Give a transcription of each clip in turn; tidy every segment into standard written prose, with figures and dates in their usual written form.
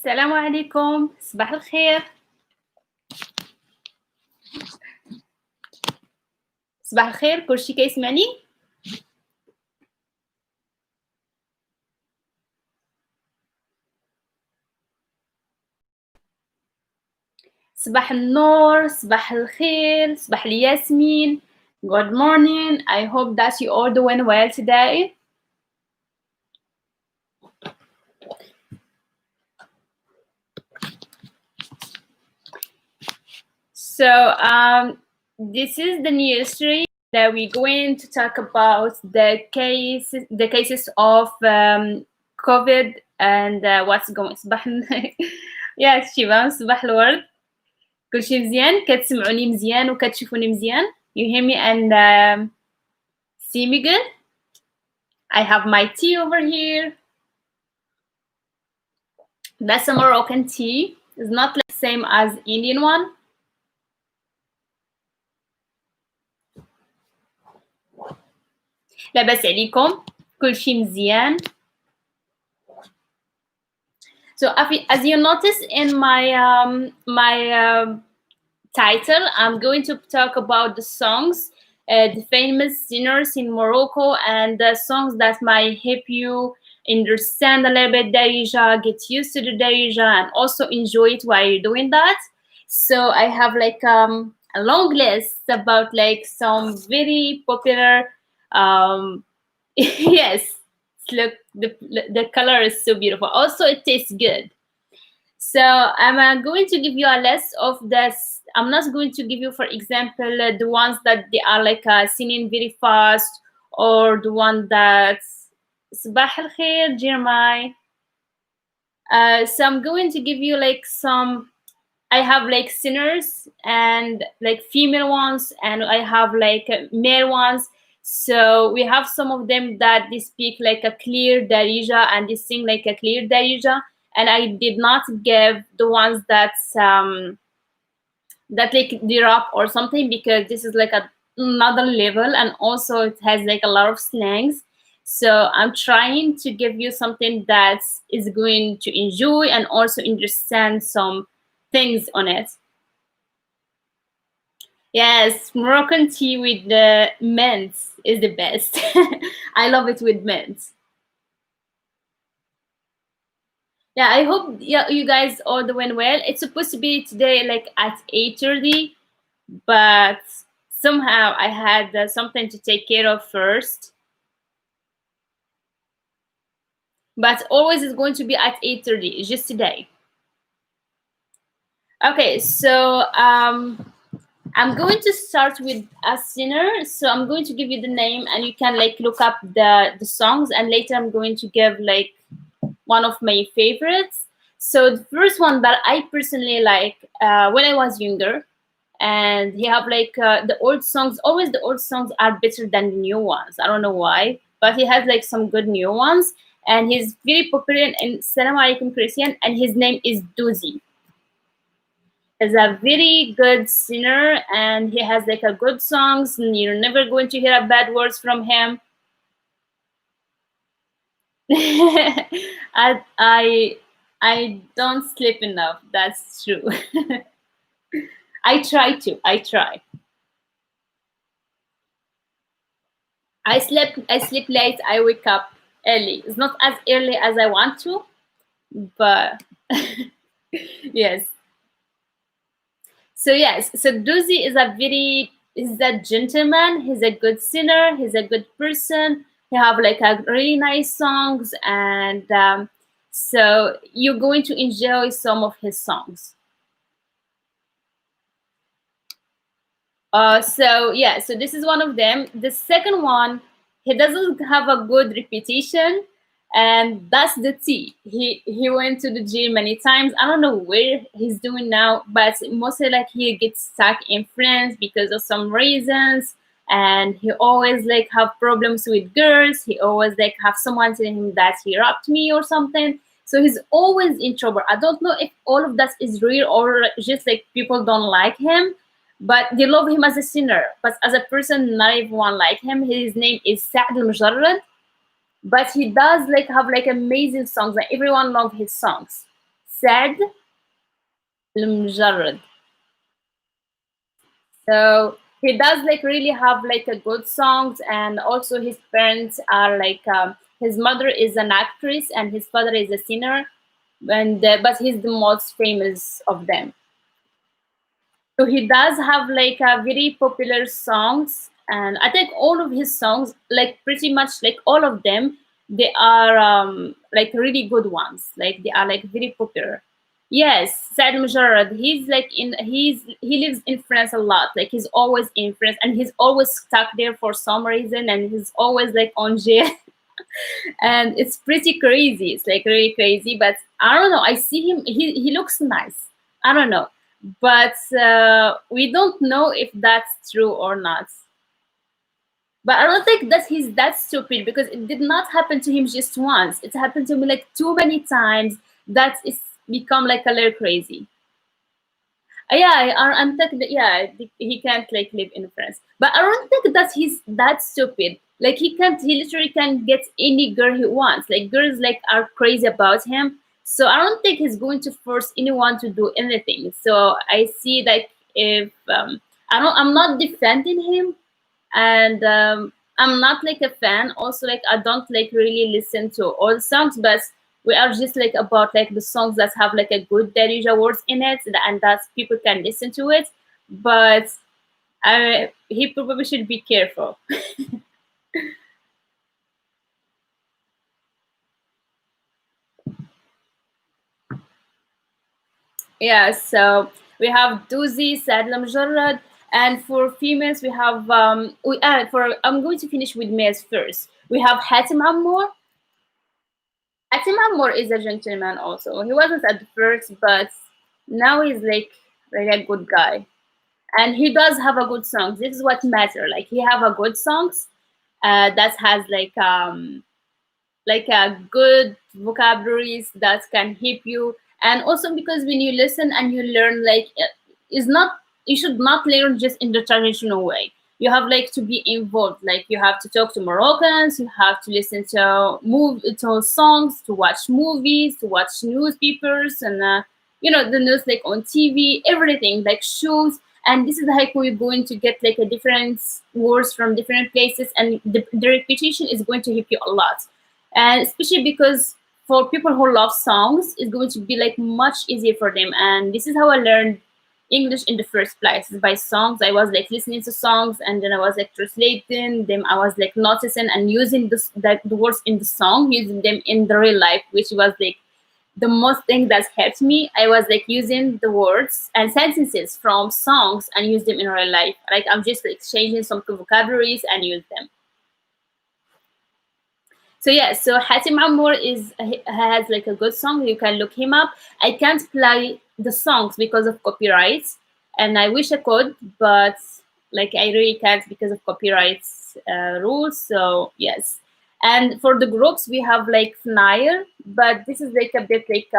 السلام عليكم، صباح الخير. صباح الخير، كلشي كيسمعني؟ صباح النور، صباح الخير، صباح الياسمين. Good morning. I hope that you all doing well today. So this is the new history that we're going to talk about the cases of COVID and what's going. صباح يا الشباب، صباح الورد. كلشي مزيان؟ كتسمعوني مزيان وكتشوفوني مزيان؟ You hear me and see me good? I have my tea over here. That's a Moroccan tea. It's not the same as Indian one. لاباس عليكم؟ كلشي مزيان؟ So as you notice in my title, I'm going to talk about the songs, the famous singers in Morocco, and the songs that might help you understand a little bit Darija, get used to the Darija, and also enjoy it while you're doing that. So I have like a long list about like some very popular. Yes, look, the color is so beautiful. Also, it tastes good. So I'm going to give you a list of this. I'm not going to give you, for example, the ones that they are like singing very fast, or the one that's صباح الخير Jeremiah. So I'm going to give you like some. I have like singers and like female ones, and I have like male ones. So we have some of them that they speak like a clear Darija and they sing like a clear Darija. And I did not give the ones that's that like the rap or something, because this is like another level, and also it has like a lot of slangs. So I'm trying to give you something that is going to enjoy and also understand some things on it. Yes, Moroccan tea with the mint is the best. I love it with mint. Yeah, I hope you guys all doing well. It's supposed to be today like at 8:30, but somehow I had something to take care of first. But always it's going to be at 8:30, just today. Okay, so I'm going to start with a singer. So I'm going to give you the name, and you can like look up the songs, and later I'm going to give like one of my favorites. So the first one that I personally like when I was younger, and he have like the old songs. Always the old songs are better than the new ones. I don't know why, but he has like some good new ones, and he's very popular in Salam Alaikum Christian, and his name is Duzi. Is a very good singer, and he has like a good songs, and you're never going to hear a bad words from him. I don't sleep enough. That's true. I try to. I try. I sleep late. I wake up early. It's not as early as I want to, but yes. So yes. So Duzi is he's a gentleman. He's a good singer. He's a good person. He have like a really nice songs, and so you're going to enjoy some of his songs. So yeah, so this is one of them. The second one, he doesn't have a good reputation, and that's the T. He went to the gym many times. I don't know where he's doing now, but mostly like he gets stuck in France because of some reasons, and he always like have problems with girls. He always like have someone telling him that he robbed me or something. So he's always in trouble. I don't know if all of that is real or just like people don't like him, but they love him as a singer. But as a person, not everyone like him. His name is Saad but he does like have like amazing songs. Like everyone love his songs. سعد المجرد. So he does like really have like a good songs, and also his parents are like his mother is an actress and his father is a singer, and but he's the most famous of them. So he does have like a very popular songs, and I think all of his songs, like pretty much like all of them, they are like really good ones. Like they are like very popular. Yes, Saad Mujarrad. He's like he lives in France a lot. Like he's always in France, and he's always stuck there for some reason, and he's always like on jail, and it's pretty crazy. It's like really crazy. But I don't know. I see him. He looks nice. I don't know, but we don't know if that's true or not. But I don't think that he's that stupid, because it did not happen to him just once. It happened to me like too many times that it's become like a little crazy. Yeah, I'm thinking that, yeah, he can't like live in France. But I don't think that he's that stupid. Like he literally can get any girl he wants. Like girls like are crazy about him. So I don't think he's going to force anyone to do anything. So I see like if I'm not defending him, and I'm not like a fan. Also, like I don't like really listen to all the songs, but we are just like about like the songs that have like a good Darija words in it, and that people can listen to it. But he probably should be careful. Yeah, so we have Duzi, Sadlam Jarrad, and for females we have for I'm going to finish with males first. We have Hatim Amour. Hatim Amour is a gentleman also. He wasn't at first, but now he's like really a good guy. And he does have a good songs. This is what matter. Like he have a good songs that has like a good vocabularies that can help you, and also because when you listen and you learn, like is not you should not learn just in the traditional way. You have like to be involved. Like you have to talk to Moroccans, you have to listen to songs, to watch movies, to watch newspapers, and the news like on TV, everything like shows. And this is how we're going to get like a different words from different places, and the repetition is going to help you a lot. And especially because for people who love songs, it's going to be like much easier for them. And this is how I learned English in the first place, is by songs. I was like listening to songs, and then I was like translating them. I was like noticing and using the words in the song, using them in the real life, which was like the most thing that helped me. I was like using the words and sentences from songs and use them in real life. Like I'm just like changing some vocabularies and use them. So yeah, so Hatim Amour has like a good song. You can look him up. I can't play the songs because of copyrights, and I wish I could, but like I really can't because of copyrights rules. So yes, and for the groups we have like Fnair, but this is like a bit like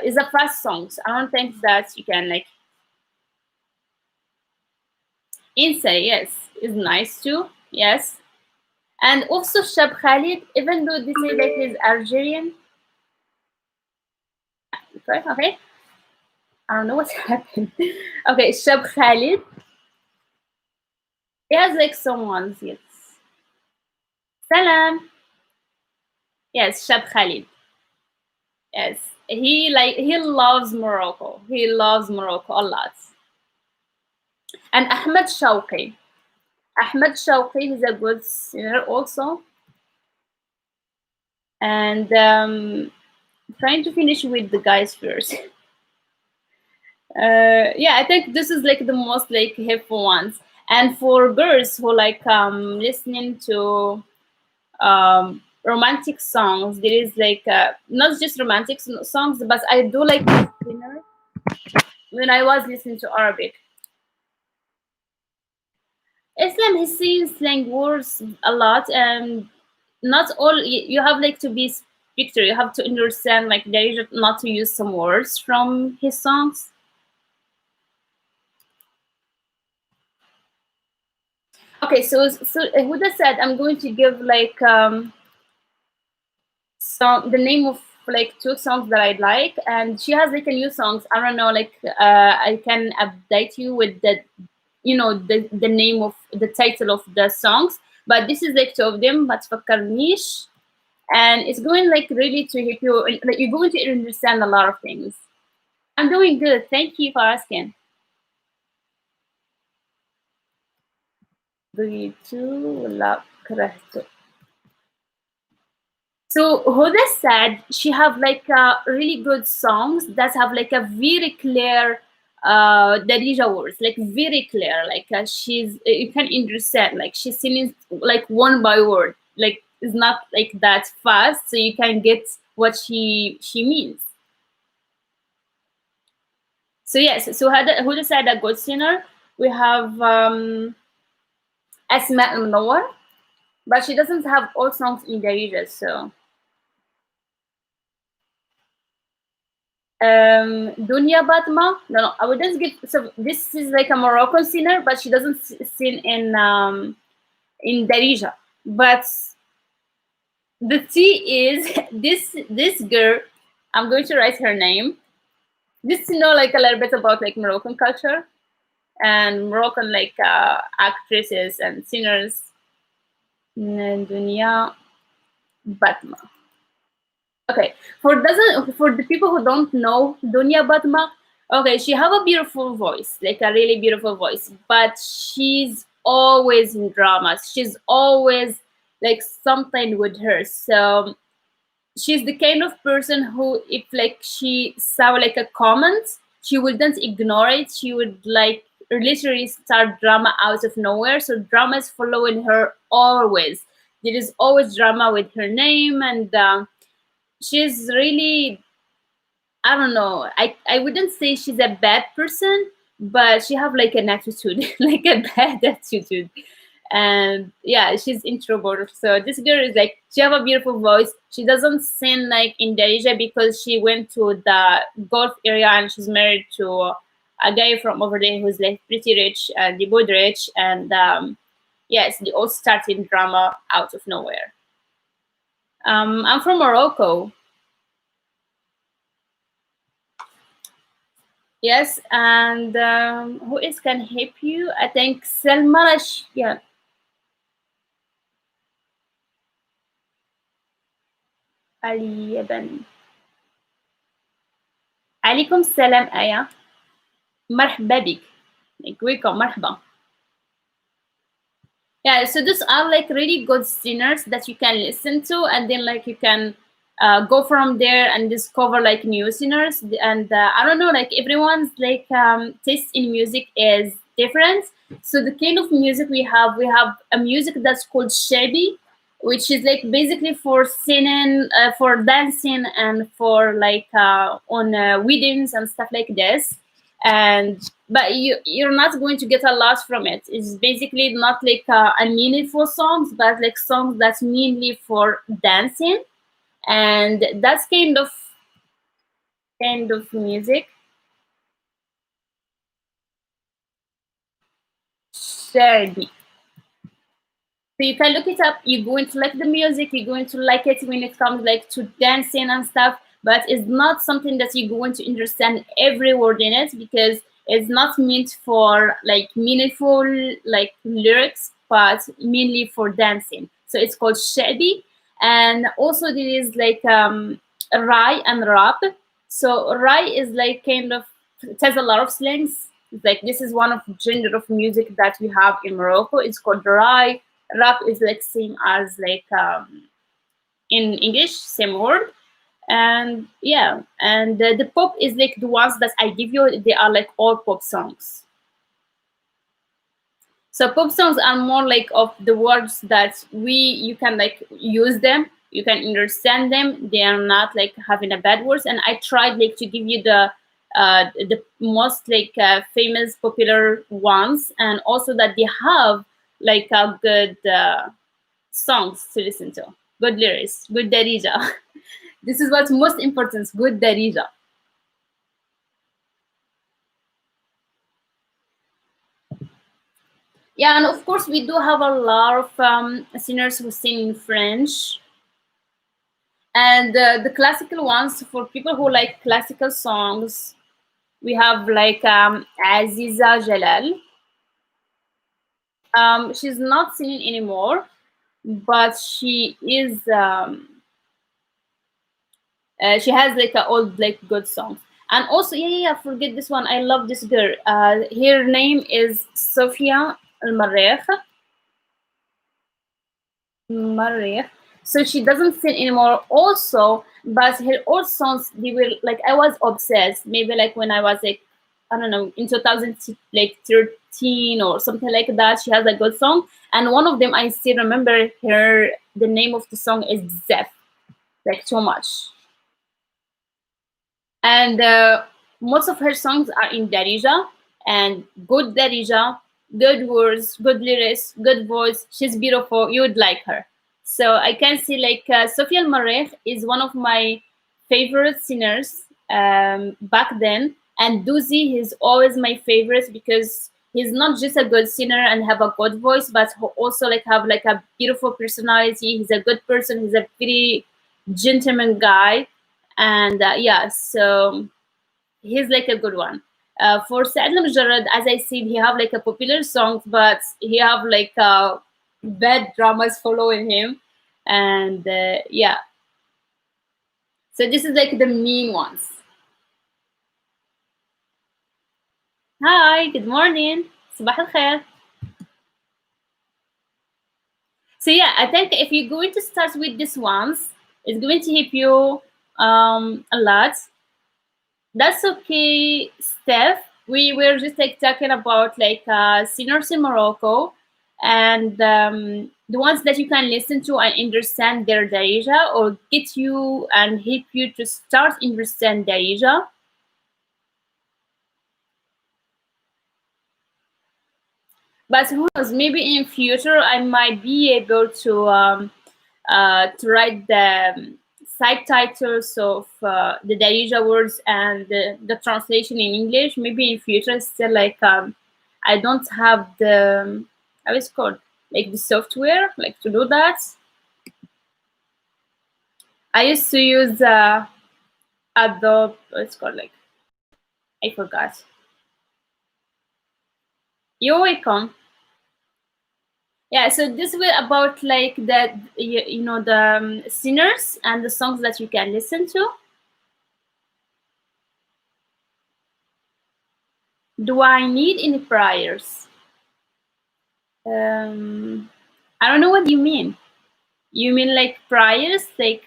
is a fast songs. I don't think that you can like Insa. Yes, is nice too. Yes, and also Shab Khalid, even though they say like he's Algerian. Right? Okay. I don't know what's happened. Okay, Shab Khalid. He has like someone. Yes. Salam. Yes, Shab Khalid. Yes. He loves Morocco. He loves Morocco a lot. And Ahmed Shawqi. Ahmed Shawqi is a good singer also. And trying to finish with the guys first. Yeah, I think this is like the most like helpful ones. And for girls who like listening to romantic songs, there is like not just romantic songs, but I do like dinner when I was listening to Arabic. Islam, he sees slang words a lot, and not all you have like to be speaker. You have to understand like there is not to use some words from his songs. Okay, so Huda said I'm going to give like some the name of like two songs that I like, and she has like a new songs. I don't know, like I can update you with the, the name of the title of the songs, but this is like two of them. But فكرنيش, and it's going like really to help you. Like you're going to understand a lot of things. I'm doing good. Thank you for asking. بريتو ولا كرهته. So Huda said she have like really good songs that have like a very clear Darija words, like very clear. Like you can understand. Like she's singing like one by word. Like it's not like that fast, so you can get what she means. So yes, so Huda said a good singer. We have Asma al but she doesn't have all songs in Darija, so. Dunya Batma. No, no, I wouldn't give. So this is like a Moroccan singer, but she doesn't sing in Darija. But the T is this girl. I'm going to write her name just to know like a little bit about like Moroccan culture and Moroccan like actresses and singers. Dunya Batma. Okay, for the people who don't know Dunya Batma, okay, she have a beautiful voice, like a really beautiful voice, but she's always in dramas. She's always like something with her. So she's the kind of person who, if like she saw like a comment, she wouldn't ignore it. She would like literally start drama out of nowhere. So drama is following her always. There is always drama with her name, and she's really, I don't know, I wouldn't say she's a bad person, but she have like an attitude, like a bad attitude. And yeah, she's introvert. So this girl is like, she have a beautiful voice. She doesn't sing like in Darija because she went to the Gulf area and she's married to a guy from over there who's like pretty rich and they both rich. And yes, they all start in drama out of nowhere. I'm from Morocco. Yes, and who is can help you? I think Selma. Yeah, Ali Yaban. عليكم السلام آية. مرحبا بك. Like welcome, مرحبا. Yeah, so those are like really good singers that you can listen to, and then like you can go from there and discover like new singers. And I don't know, like everyone's like taste in music is different. So the kind of music we have a music that's called shabi, which is like basically for singing, for dancing, and for like on weddings and stuff like this. And but you're not going to get a lot from it. It's basically not like a meaningful songs, but like songs that's mainly for dancing, and that's kind of music. Shabi. So you can look it up. You're going to like the music. You're going to like it when it comes like to dancing and stuff. But it's not something that you're going to understand every word in it because it's not meant for like meaningful like lyrics, but mainly for dancing. So it's called shabi, and also there is like rai and rap. So rai is like kind of, it has a lot of slangs. Like this is one of genre of music that we have in Morocco. It's called rai. Rap is like same as like in English, same word. And yeah, and the pop is like the ones that I give you. They are like all pop songs. So pop songs are more like of the words that you can like use them, you can understand them. They are not like having a bad words. And I tried like to give you the most like famous popular ones, and also that they have like a good songs to listen to, good lyrics, good darija. This is what's most important, good darija. Yeah, and of course we do have a lot of singers who sing in French. And the classical ones, for people who like classical songs, we have like Aziza Jalal. She's not singing anymore, but she has like a old like good songs. And also, yeah, forget this one. I love this girl. Her name is Sofia Al Marriage. So she doesn't sing anymore also, but her old songs, they were like, I was obsessed. Maybe like when I was like, I don't know, in 2000 like 13 or something like that. She has a good song. And one of them I still remember her, the name of the song is Zeph, like so much. And most of her songs are in Darija, and good Darija, good words, good lyrics, good voice. She's beautiful. You would like her. So I can see like Sofia Marek is one of my favorite singers back then, and Duzi is always my favorite because he's not just a good singer and have a good voice, but he also like have like a beautiful personality. He's a good person. He's a very gentleman guy, and yeah, so he's like a good one. For Saad Mujarrad, as I said, he have like a popular songs, but he have like bad dramas following him, and yeah. So this is like the mean ones. Hi, good morning. Sabah al khair. So yeah, I think if you're going to start with these ones, it's going to help you a lot. That's okay, Steph. We were just like talking about like singers in Morocco and the ones that you can listen to and understand their Darija or get you and help you to start understand Darija. But who knows? Maybe in future I might be able to write the subtitles of the Darija words and the translation in English. Maybe in future, still like I don't have the how it's called like the software like to do that. I used to use Adobe. It's called like I forgot. You're welcome. Yeah, so this will about like that you know the singers and the songs that you can listen to. Do I need any priors? Um, I don't know what you mean. You mean like priors, like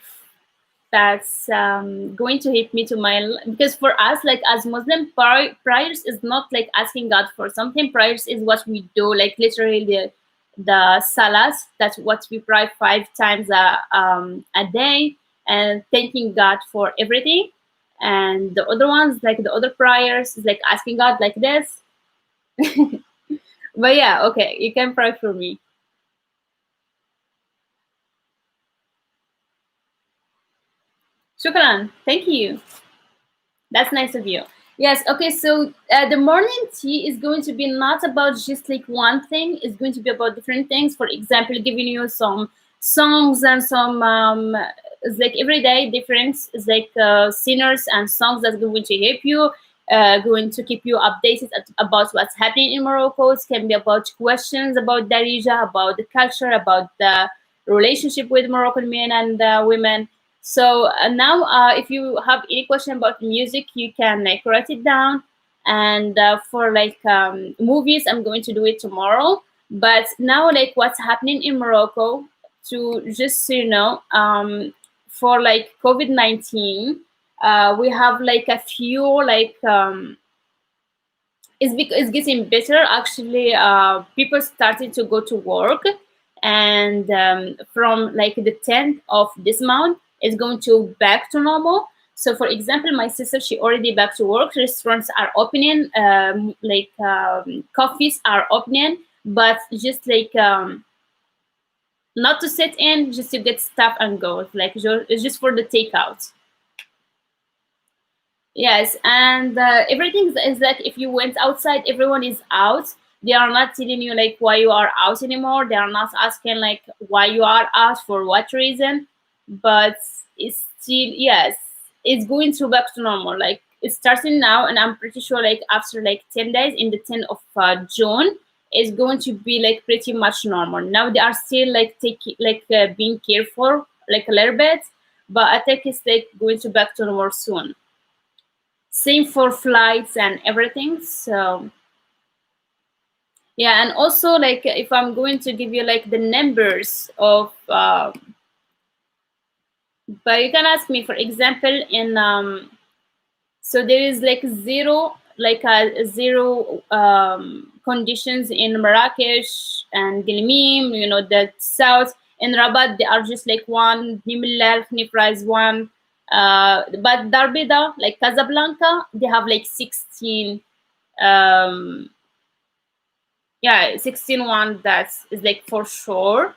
that's going to hit me to my because for us, like as Muslim, priors is not like asking God for something. Priors is what we do, like literally the salat. That's what we pray 5 times a day, and thanking God for everything. And the other ones, like the other prayers, is like asking God like this. But yeah, okay, you can pray for me. Shukran. Thank you. That's nice of you. Yes. Okay. So the morning tea is going to be not about just like one thing. It's going to be about different things. For example, giving you some songs and some it's like everyday difference. It's like singers and songs that's going to help you. Going to keep you updated about what's happening in Morocco. It can be about questions about Darija, about the culture, about the relationship with Moroccan men and women. So now, if you have any question about music, you can like write it down. And for like movies, I'm going to do it tomorrow. But now, like what's happening in Morocco, to just so you know, for like COVID-19, we have like a few like it's getting better actually. People started to go to work, and from like the 10th of this month it's going to back to normal. So for example, my sister, she already back to work. Restaurants are opening, coffees are opening, but just like not to sit in, just to get stuff and go, like it's just for the takeout. Yes, and everything is like if you went outside, everyone is out. They are not telling you like why you are out anymore. They are not asking like why you are out for what reason. But is still, yes, it's going to back to normal. Like it's starting now, and I'm pretty sure like after like 10 days, in the 10th of June, it's going to be like pretty much normal. Now they are still like taking like being careful like a little bit, but I think it's like going to back to normal soon. Same for flights and everything. So yeah, and also like if I'm going to give you like the numbers of but you can ask me for example in so there is like zero, like a zero conditions in Marrakesh and Gilmim, you know, the south. In Rabat they are just like one, Nimilal, Nifra is one, but Darbida, like Casablanca, they have like 16, um yeah, 16 one, that is like for sure.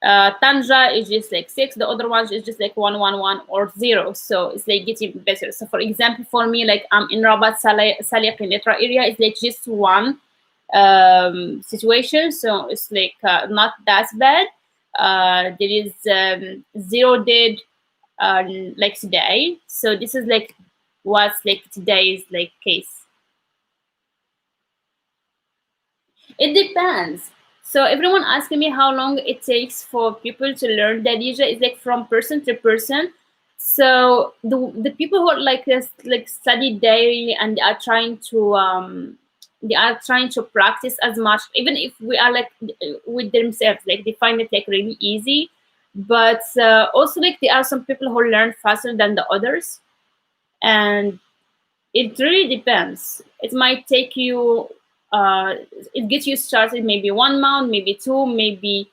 Tanja is just like six. The other ones is just like one, one, one, or zero. So it's like getting better. So for example, for me, like I'm in Rabat Salih Penetra area, it's like just one situation. So it's like not that bad. There is zero dead like today. So this is like what's like today's like case. It depends. So everyone asking me how long it takes for people to learn Darija is like from person to person. So the people who are like this, like study daily and they are trying to practice as much, even if we are like with themselves, like they find it like really easy. But also like there are some people who learn faster than the others, and it really depends. It might take you, it gets you started maybe 1 month, maybe two, maybe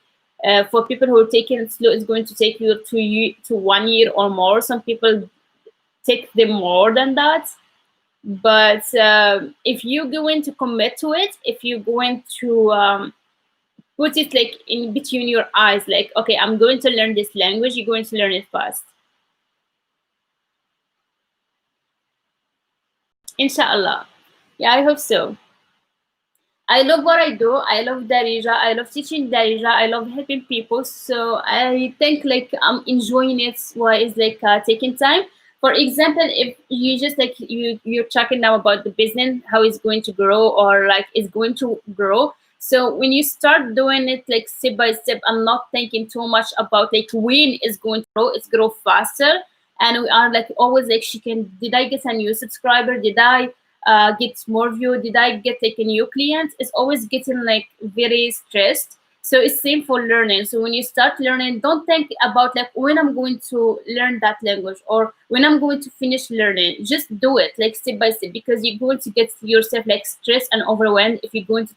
for people who are taking it slow, it's going to take you to 1 year or more. Some people take them more than that. But if you're going to commit to it, if you're going to put it like in between your eyes, like, okay, I'm going to learn this language, you're going to learn it fast. Inshallah. Yeah, I hope so. I love what I do. I love Darija. I love teaching Darija. I love helping people. So I think like I'm enjoying it while it's like taking time. For example, if you just like you're talking now about the business, how it's going to grow or like it's going to grow. So when you start doing it like step by step, I'm not thinking too much about like when it's going to grow. It's grow faster, and we are like always like, she can. Did I get a new subscriber? Did I get more view? Did I get like a new client? It's always getting like very stressed. So it's same for learning. So when you start learning, don't think about like when I'm going to learn that language or when I'm going to finish learning. Just do it like step by step, because you're going to get yourself like stressed and overwhelmed if you're going to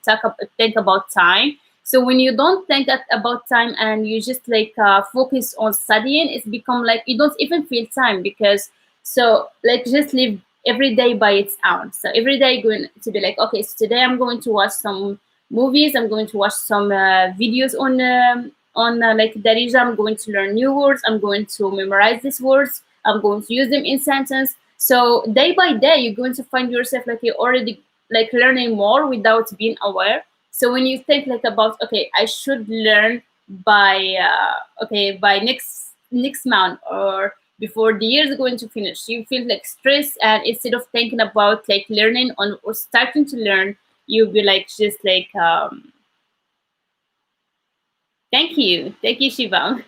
think about time. So when you don't think about time and you just like focus on studying, it's become like you don't even feel time, because so like just live every day by its own. So every day going to be like, okay, so today I'm going to watch some movies. I'm going to watch some videos on like Darija. I'm going to learn new words. I'm going to memorize these words. I'm going to use them in sentence. So day by day, you're going to find yourself like you're already like learning more without being aware. So when you think like about, okay, I should learn by okay, by next month or before the year is going to finish, you feel like stress, and instead of thinking about like learning on or starting to learn, you'll be like just like thank you Shiva.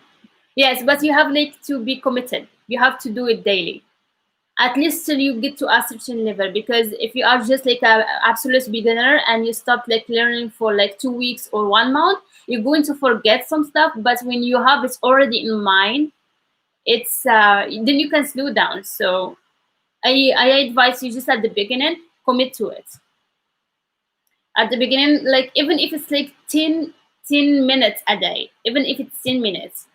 Yes, but you have like to be committed, you have to do it daily, at least till you get to a certain level. Because if you are just like a absolute beginner and you stop like learning for like 2 weeks or 1 month, you're going to forget some stuff. But when you have it already in mind, it's then you can slow down. So I advise you just at the beginning, commit to it. At the beginning, like even if it's like 10 minutes a day, even if it's 10 minutes,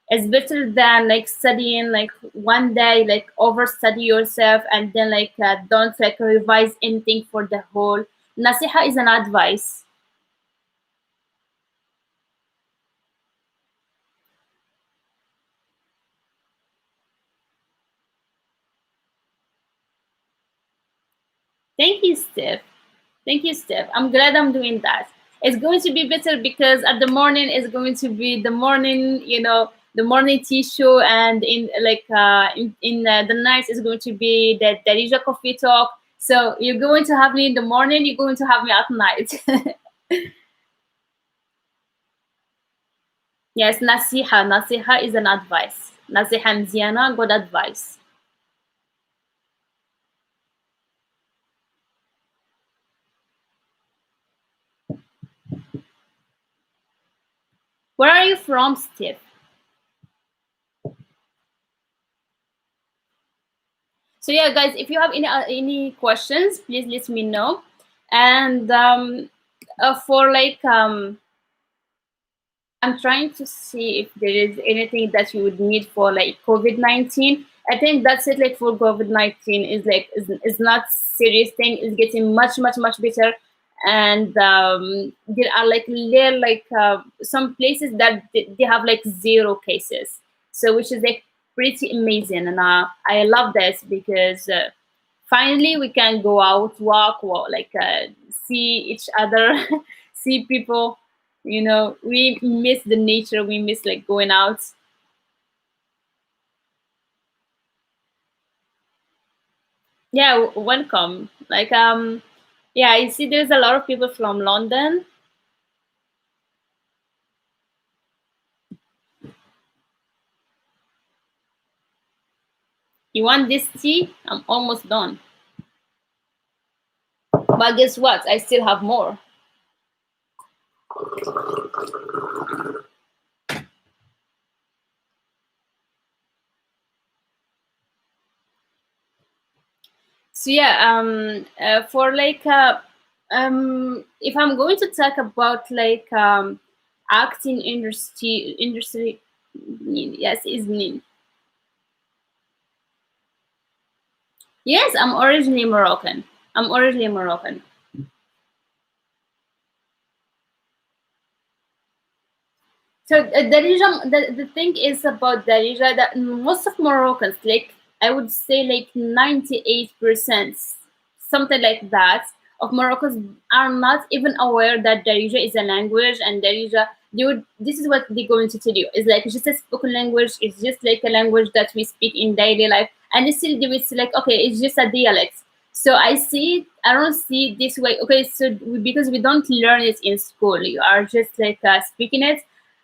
it's better than like studying like one day, like over study yourself and then like don't like revise anything for the whole. Nasiha is an advice. Thank you, Steph. Thank you, Steph. I'm glad I'm doing that. It's going to be better because at the morning is going to be the morning, you know, the morning tea show, and in the night is going to be the Darija coffee talk. So you're going to have me in the morning, you're going to have me at night. Yes, nasiha. Nasiha is an advice. Nasiha mziana, good advice. Where are you from, Steve? So yeah, guys, if you have any questions, please let me know. And for I'm trying to see if there is anything that you would need for like COVID-19. I think that's it. Like for COVID-19 is is not serious thing. It's getting much better, and there are some places that they have like zero cases. So which is like pretty amazing, and I love this because finally we can go out, walk, see each other, see people. We miss the nature, we miss like going out. Yeah, welcome. Yeah, I see there's a lot of people from London. You want this tea? I'm almost done. But guess what, I still have more. So yeah, for if I'm going to talk about acting industry, yes, is me. Yes, I'm originally Moroccan. I'm originally Moroccan. So Darija, the thing is about Darija that most of Moroccans, like I would say like 98%, something like that, of Moroccans are not even aware that Darija is a language, and Darija, this is what they're going to tell you. It's like just a spoken language, it's just like a language that we speak in daily life. And they still do it like, okay, it's just a dialect. So I don't see it this way. Okay, so because we don't learn it in school, you are just like speaking it,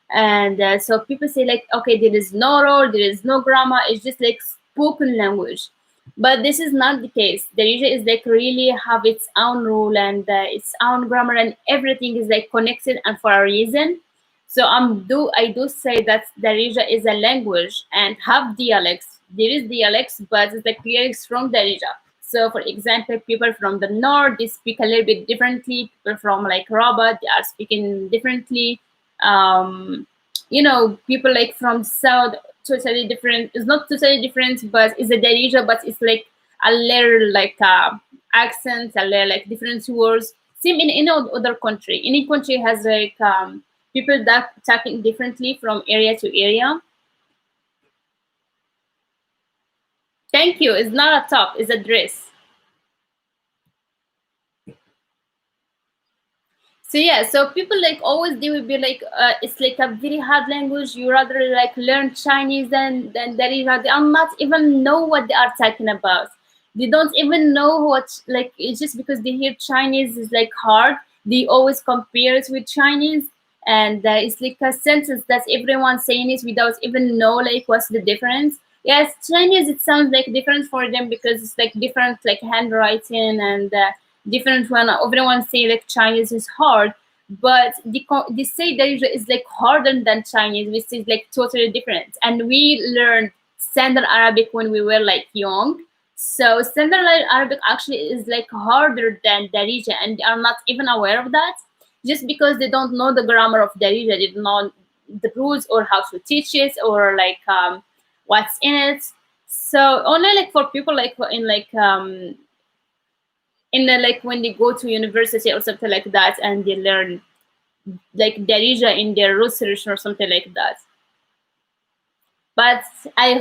and so people say like, okay, there is no rule, there is no grammar, it's just like spoken language. But this is not the case. Darija is like really have its own rule and its own grammar, and everything is like connected and for a reason. So I do say that Darija is a language and have dialects. There is dialects, but it's like dialects from Darija. So for example, people from the north, they speak a little bit differently. People from like Rabat, they are speaking differently. um People like from south, totally different. It's not totally different, but it's a Darija, but it's like a little accents, a little like different words. Same in any other country. Any country has people that talking differently from area to area. Thank you. It's not a top, it's a dress. So yeah, so people like always they will be like, it's like a very hard language. You rather like learn Chinese than Darija. They are not even know what they are talking about. They don't even know what, like, it's just because they hear Chinese is like hard. They always compare it with Chinese, and it's like a sentence that everyone's saying it without even know like what's the difference. Yes, Chinese it sounds like different for them because it's like different like handwriting and different when everyone say like Chinese is hard, but they say that it is like harder than Chinese, which is like totally different. And we learned Standard Arabic when we were like young. So Standard Arabic actually is like harder than Darija, and they are not even aware of that, just because they don't know the grammar of Darija, they don't know the rules or how to teach it or what's in it. So only like for people like in the like when they go to university or something like that, and they learn like Darija in their research or something like that. But I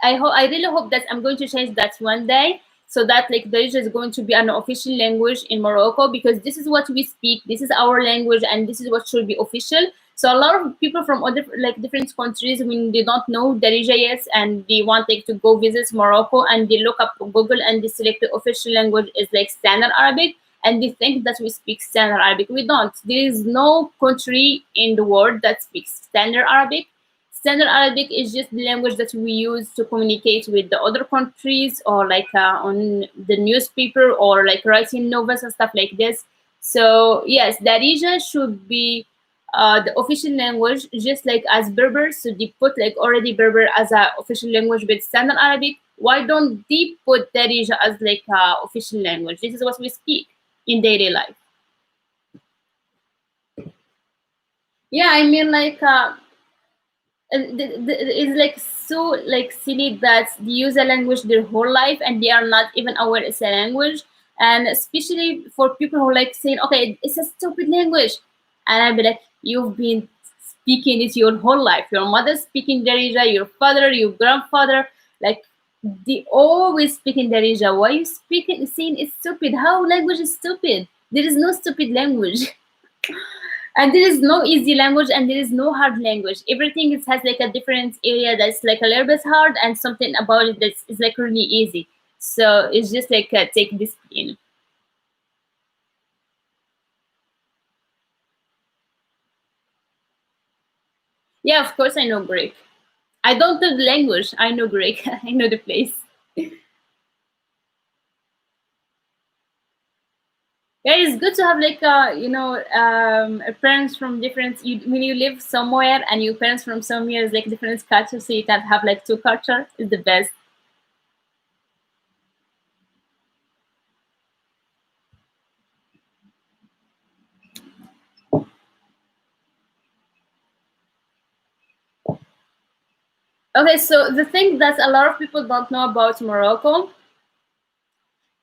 really hope that I'm going to change that one day, so that like Darija is going to be an official language in Morocco, because this is what we speak, this is our language, and this is what should be official. So a lot of people from other like different countries, when they don't know Darija yet and they want like to go visit Morocco, and they look up Google and they select the official language is like Standard Arabic, and they think that we speak Standard Arabic. We don't. There is no country in the world that speaks Standard Arabic. Standard Arabic is just the language that we use to communicate with the other countries, or like on the newspaper, or like writing novels and stuff like this. So yes, Darija should be the official language, just like as Berber. So they put like already Berber as a official language with Standard Arabic. Why don't they put Darija as like official language? This is what we speak in daily life. Yeah, I mean like it's like so like silly that they use a language their whole life and they are not even aware it's a language. And especially for people who like saying, okay, it's a stupid language, and I'd be like, you've been speaking it your whole life. Your mother speaking Darija, your father, your grandfather, like they always speak in Darija. Why you speaking saying it's stupid? How language is stupid? There is no stupid language. And there is no easy language and there is no hard language. Everything has like a different area that's like a little bit hard, and something about it that's is like really easy. So it's just like take discipline. Yeah, of course I know Greek. I don't know the language, I know Greek. I know the place. Yeah, it's good to have like parents from different. When you live somewhere and your parents from somewhere is like different culture, so you can have like two culture is the best. Okay, so the thing that a lot of people don't know about Morocco,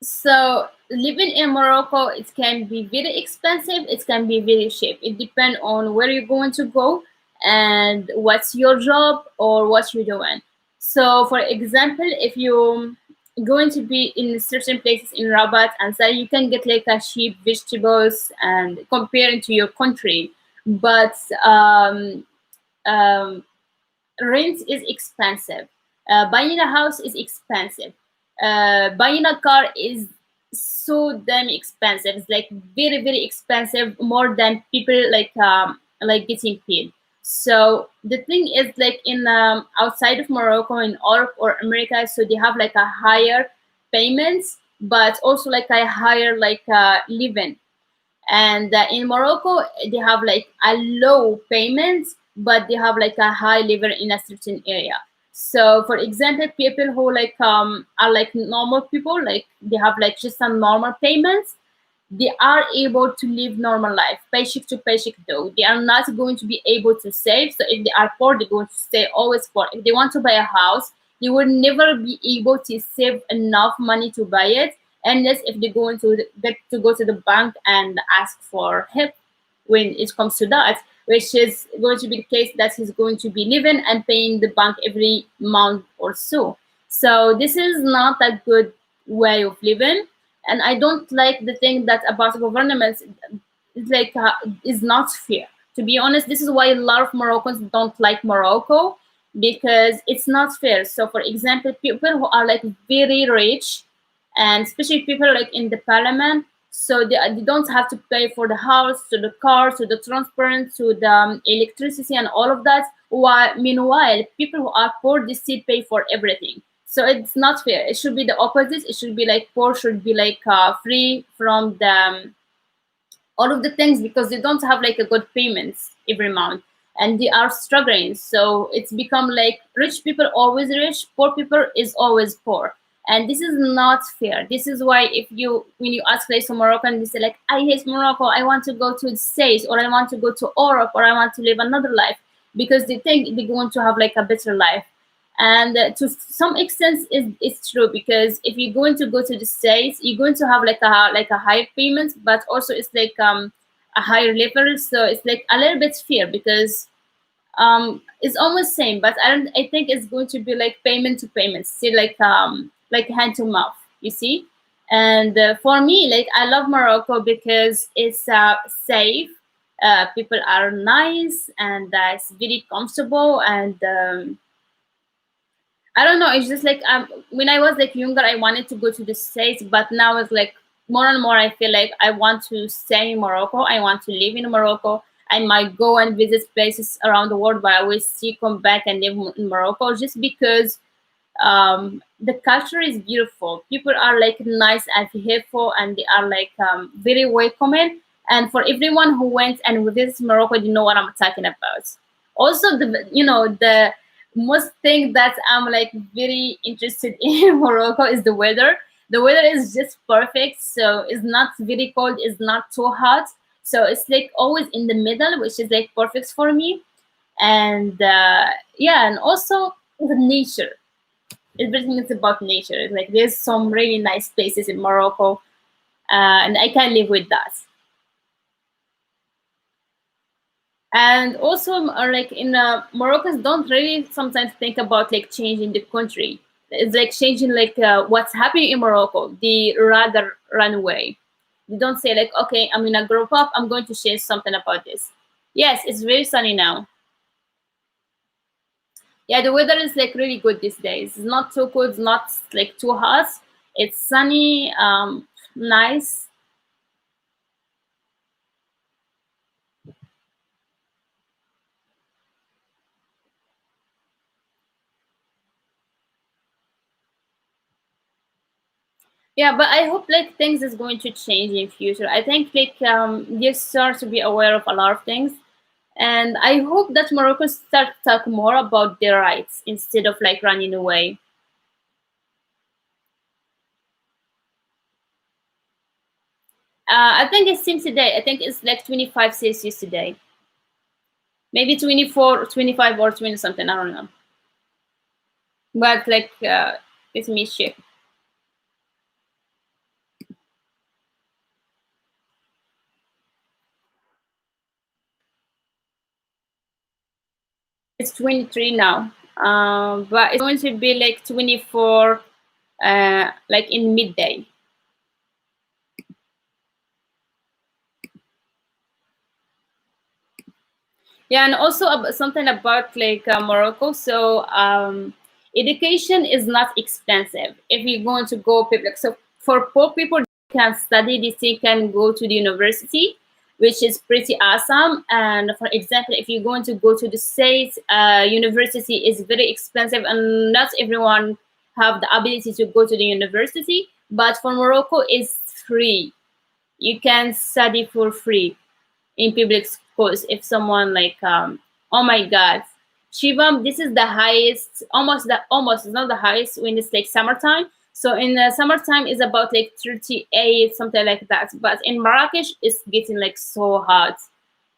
so living in Morocco, it can be very expensive, it can be very cheap. It depends on where you're going to go and what's your job or what you're doing. So for example, if you're going to be in certain places in Rabat and so you can get like a cheap vegetables and comparing to your country. But um, rent is expensive. Buying a house is expensive. Buying a car is so damn expensive. It's like very very expensive, more than people like getting paid. So the thing is like in outside of Morocco, in Europe or America, so they have like a higher payments, but also like a higher like living. And in Morocco they have like a low payment, but they have like a high level in a certain area. So for example, people who like are like normal people, like they have like just some normal payments, they are able to live normal life paycheck to paycheck. Though they are not going to be able to save, so if they are poor they're going to stay always poor. If they want to buy a house, they will never be able to save enough money to buy it, unless if they go into get to go to the bank and ask for help when it comes to that, which is going to be the case that he's going to be living and paying the bank every month or so. So this is not a good way of living, and I don't like the thing that about governments is like is not fair. To be honest, this is why a lot of Moroccans don't like Morocco, because it's not fair. So, for example, people who are like very rich, and especially people like in the parliament, so they don't have to pay for the house, to the car, to the transport, to the electricity, and all of that. While meanwhile, people who are poor, they still pay for everything. So it's not fair. It should be the opposite. It should be like poor should be like free from the all of the things, because they don't have like a good payments every month and they are struggling. So it's become like rich people always rich, poor people is always poor, and this is not fair. This is why if you when you ask like some Moroccan, they say like, I hate Morocco, I want to go to the States, or I want to go to Europe, or I want to live another life, because they think they're going to have like a better life. And to some extent it's true, because if you're going to go to the States, you're going to have like a higher payment, but also it's like a higher level, so it's like a little bit fair, because it's almost same, but I think it's going to be like payment to payment, still like hand to mouth, you see. And for me, like I love Morocco because it's safe. People are nice and it's very comfortable. And I don't know. It's just like when I was like younger, I wanted to go to the States, but now it's like more and more. I feel like I want to stay in Morocco. I want to live in Morocco. I might go and visit places around the world, but I will still come back and live in Morocco just because the culture is beautiful. People are like nice and helpful, and they are like very welcoming. And for everyone who went and visits Morocco, you know what I'm talking about. Also, the most thing that I'm like very interested in Morocco is the weather. The weather is just perfect, so it's not very cold, it's not too hot, so it's like always in the middle, which is like perfect for me. And yeah, and also the nature, everything is about nature. It's like there's some really nice places in Morocco, and I can live with that. And also, like in Moroccans don't really sometimes think about like changing the country. It's like changing like what's happening in Morocco. They rather run away. They don't say like, okay, I'm gonna grow up. I'm going to change something about this. Yes, it's very sunny now. Yeah, the weather is like really good these days. It's not too cold, it's not like too hot. It's sunny, nice. Yeah, but I hope like things is going to change in future. I think like they start to be aware of a lot of things, and I hope that Morocco start to talk more about their rights instead of like running away. I think it's same today. I think it's like 25 Celsius today, maybe 24, 25, or 20 something. I don't know, but like let me check. It's 23 now, but it's going to be like 24, like in midday. Yeah, and also something about like Morocco. So education is not expensive if you're going to go public. So for poor people, they can study. They can go to the university, which is pretty awesome. And for example, if you're going to go to the States, university is very expensive, and not everyone have the ability to go to the university. But for Morocco, it's free. You can study for free in public schools. If someone like oh my god, Shivam, this is the highest, almost it's not the highest when it's like summertime. So in the summertime is about like 38 something like that, but in Marrakesh it's getting like so hot.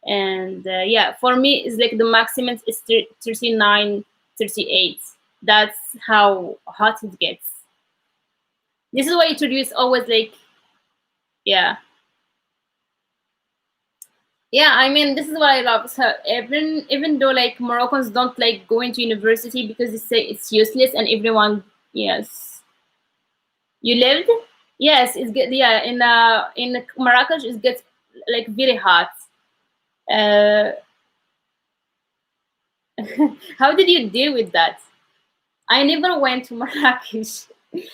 And yeah, for me it's like the maximum is 39, 38. That's how hot it gets. This is why introduce always like, yeah. Yeah, I mean, this is what I love. So even though like Moroccans don't like going to university because they say it's useless, and everyone, yes, you lived, yes, it's good. Yeah, in Marrakesh it gets like very hot. Uh, how did you deal with that? I never went to Marrakesh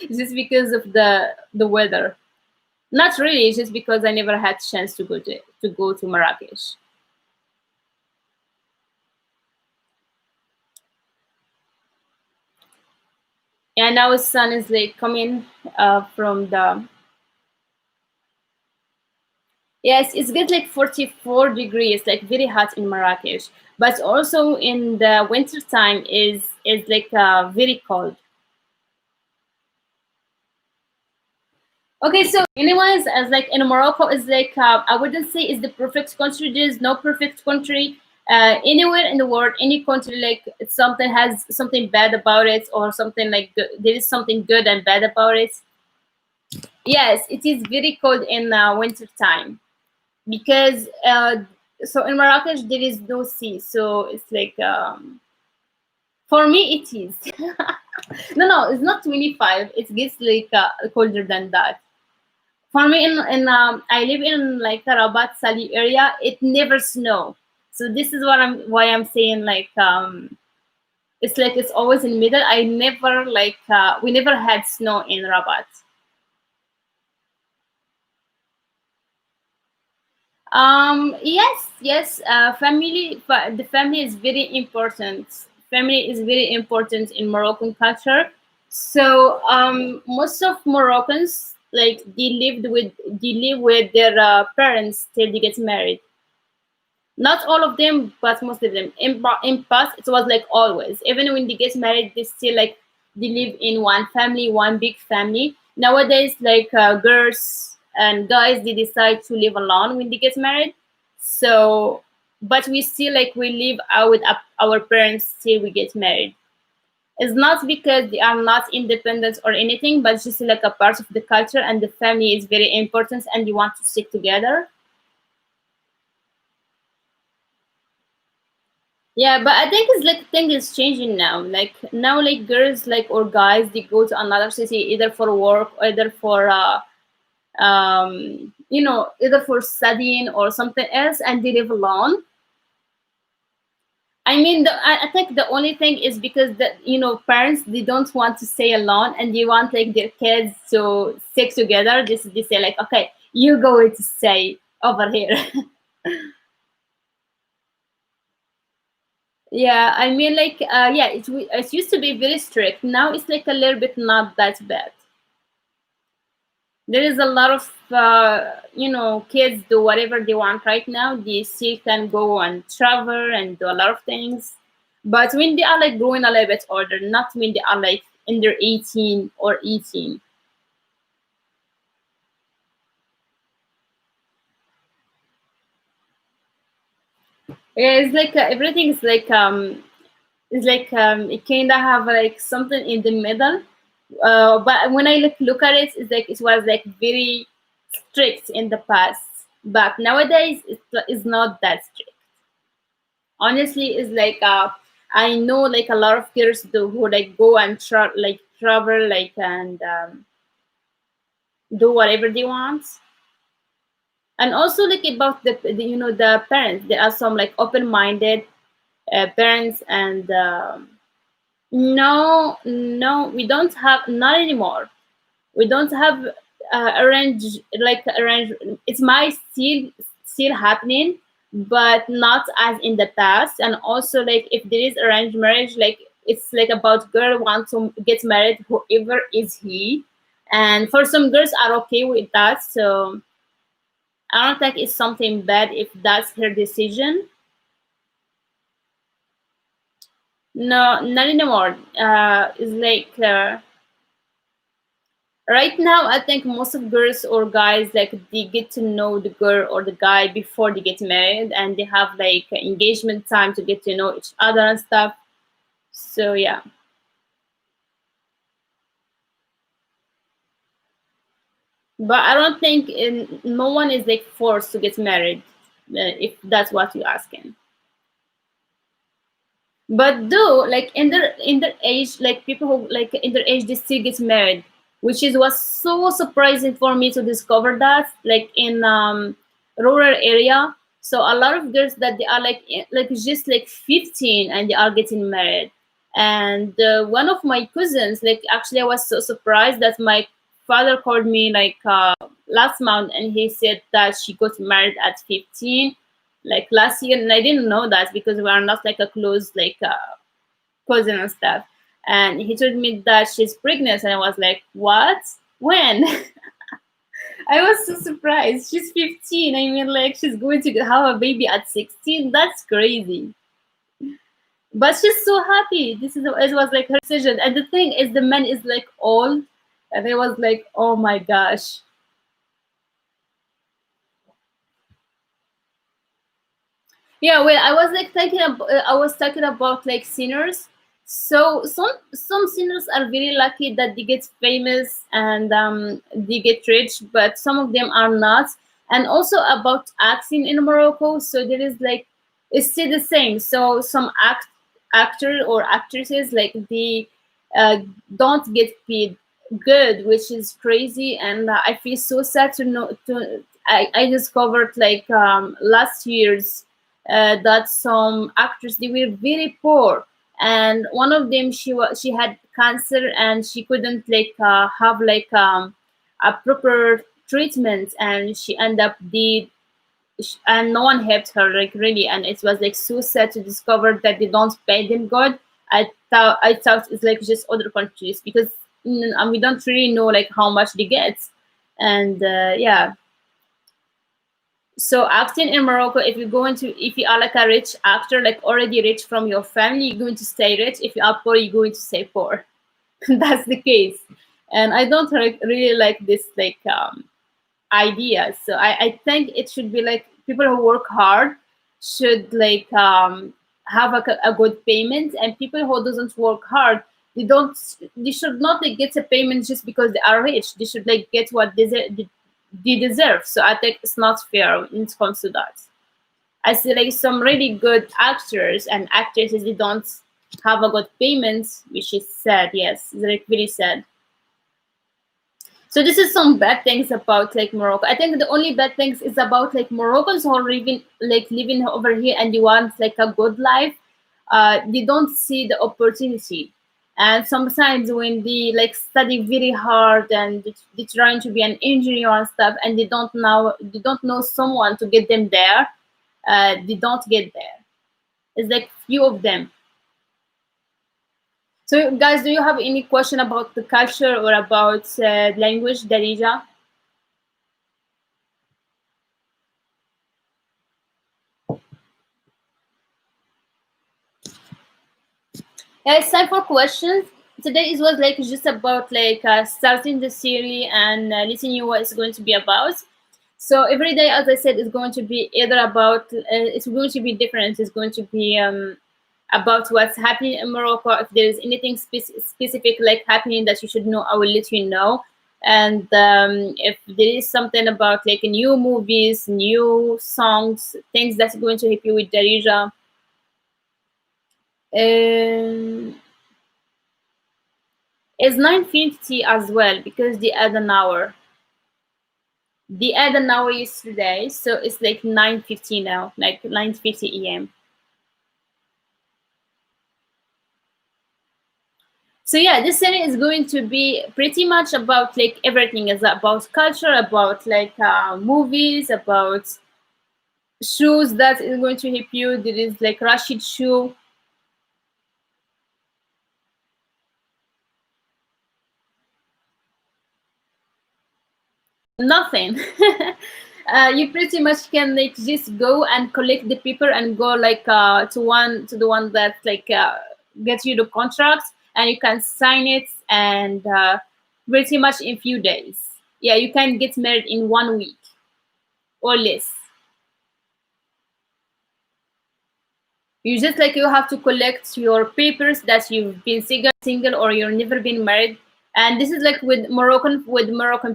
just because of the weather. Not really, it's just because I never had chance to go to Marrakesh. And now sun is like coming from the, yes, it's get like 44 degrees, like very hot in Marrakesh. But also in the winter time is like very cold. Okay, so anyways, as like in Morocco is like I wouldn't say is the perfect country. There's no perfect country. Anywhere in the world, any country, like something has something bad about it, or something like there is something good and bad about it. Yes, it is very cold in winter time because so in Marrakesh there is no sea, so it's like for me it is. No, no, it's not 25. It gets like colder than that. For me, I live in like the Rabat Sali area. It never snow, so this is what I'm saying. It's like it's always in the middle. I never we never had snow in Rabat. Yes, yes. The family is very important. Family is very important in Moroccan culture. So most of Moroccans they live with their parents till they get married. Not all of them, but most of them. In past, it was like always. Even when they get married, they still like they live in one family, one big family. Nowadays, girls and guys, they decide to live alone when they get married. So, but we still we live out with our parents till we get married. It's not because they are not independent or anything, but it's just like a part of the culture, and the family is very important, and you want to stick together. Yeah, but I think it's like thing is changing now. Like now, like girls or guys, they go to another city either for work or either for either for studying or something else, and they live alone. I mean, I think the only thing is because parents they don't want to stay alone, and they want like their kids to stick together. They say like, okay, you go to stay over here. Yeah, I mean, yeah, it used to be very strict. Now it's like a little bit not that bad. There is a lot of, kids do whatever they want right now. They still can go and travel and do a lot of things. But when they are like growing a little bit older, not when they are like in their 18 or 18. Yeah, it's like everything is it kind of have like something in the middle. But when I look at it, it's like it was like very strict in the past, but nowadays it's not that strict. Honestly, it's I know like a lot of girls who like go and travel and do whatever they want. And also like about the parents, there are some like open-minded parents, and no, we don't have, not anymore. We don't have arrange. It's my still happening, but not as in the past. And also like if there is arranged marriage, like it's like about girl want to get married whoever is he, and for some girls are okay with that. So I don't think it's something bad if that's her decision. No, not anymore. It's right now, I think most of girls or guys like they get to know the girl or the guy before they get married, and they have like engagement time to get to know each other and stuff. So yeah, but I don't think no one is like forced to get married, if that's what you're asking. But though, like in their age, like people who like in their age, they still get married, which is was so surprising for me to discover that, like in rural area. So a lot of girls that they are like just like 15 and they are getting married. And one of my cousins, like actually, I was so surprised that my father called me last month, and he said that she got married at 15 like last year, and I didn't know that because we are not like a close cousin and stuff. And he told me that she's pregnant, and I was like, what? When? I was so surprised. She's 15. I mean, like she's going to have a baby at 16. That's crazy. But she's so happy. It was like her decision. And the thing is, the man is like old, and I was like, oh my gosh. Yeah, well, I was talking about like singers. So some singers are very lucky that they get famous and they get rich, but some of them are not. And also about acting in Morocco, so there is like it's still the same. So some actor or actresses like they uh, don't get paid good, which is crazy, and I feel so sad to know. I discovered like last year's that some actors, they were very poor, and one of them, she had cancer, and she couldn't like have like a proper treatment, and she ended up the and no one helped her like really, and it was like so sad to discover that they don't pay them good. I thought it's like just other countries, because and we don't really know like how much they get. And yeah, so acting in Morocco, if you're going to, if you are like a rich actor, like already rich from your family, you're going to stay rich. If you are poor, you're going to stay poor. That's the case. And I don't like, really like this like ideas. So I think it should be like people who work hard should like have a good payment, and people who doesn't work hard, they don't, they should not like get a payment just because they are rich. They should like get what they deserve. So I think it's not fair when it comes to that. I see like some really good actors and actresses, they don't have a good payment, which is sad. Yes, it's like really sad. So this is some bad things about like Morocco. I think the only bad things is about like Moroccans who are living over here and they want like a good life. They don't see the opportunity, and sometimes when they like study very hard and they're trying to be an engineer and stuff, and they don't know someone to get them there. They don't get there. It's like few of them. So guys, do you have any question about the culture or about language, Darija? Yeah, it's time for questions. Today it was like just about like starting the series and letting you what it's going to be about. So every day, as I said, is going to be either about it's going to be different. It's going to be about what's happening in Morocco. If there is anything specific like happening that you should know, I will let you know. And if there is something about like new movies, new songs, things that's going to help you with Darija. Um, It's 9:50 as well because they add an hour. They add an hour yesterday, so it's like 9:50 now, like 9:50 a.m. So yeah, this series is going to be pretty much about like everything. Is about culture, about like movies, about shoes that is going to help you. There is like Rashid shoe. Nothing. You pretty much can like just go and collect the paper and go like to the one that like gets you the contract, and you can sign it, and pretty much in few days. Yeah, you can get married in 1 week or less. You just like you have to collect your papers that you've been single or you've never been married. And this is like with Moroccan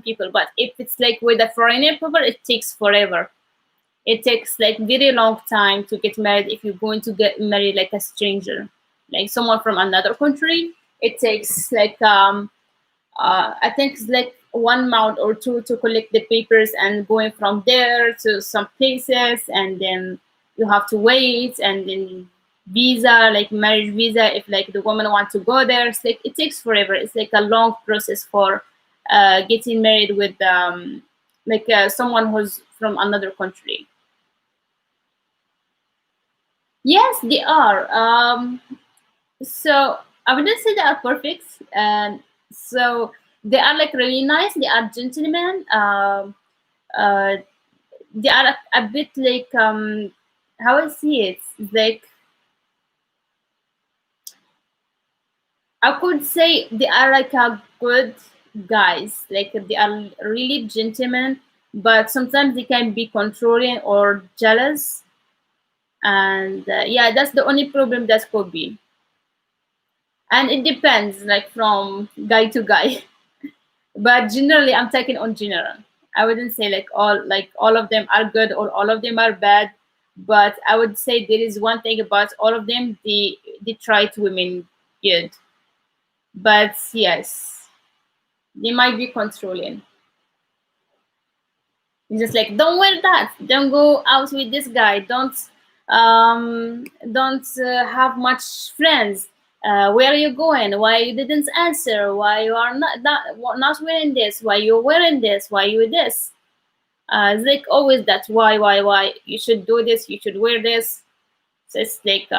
people, but if it's like with a foreigner people, it takes forever. It takes like very long time to get married if you're going to get married like a stranger, like someone from another country. It takes like I think it's like 1 month or two to collect the papers and going from there to some places, and then you have to wait, and then visa, like marriage visa, if like the woman wants to go there. It's like it takes forever. It's like a long process for getting married with like someone who's from another country. Yes, they are. So I wouldn't say they are perfect. So they are like really nice. They are gentlemen. Uh, they are a bit like how I see it. Like I could say they are like a good guys. Like they are really gentlemen, but sometimes they can be controlling or jealous. And yeah, that's the only problem that could be. And it depends, like from guy to guy. But generally, I'm taking on general. I wouldn't say like all of them are good or all of them are bad, but I would say there is one thing about all of them: they treat women good. But yes, They might be controlling. It's just like, don't wear that. Don't go out with this guy. Don't have much friends. Where are you going? Why you didn't answer? Why you are not wearing this? Why you wearing this? Why you this? It's like always that why you should do this, you should wear this. So it's like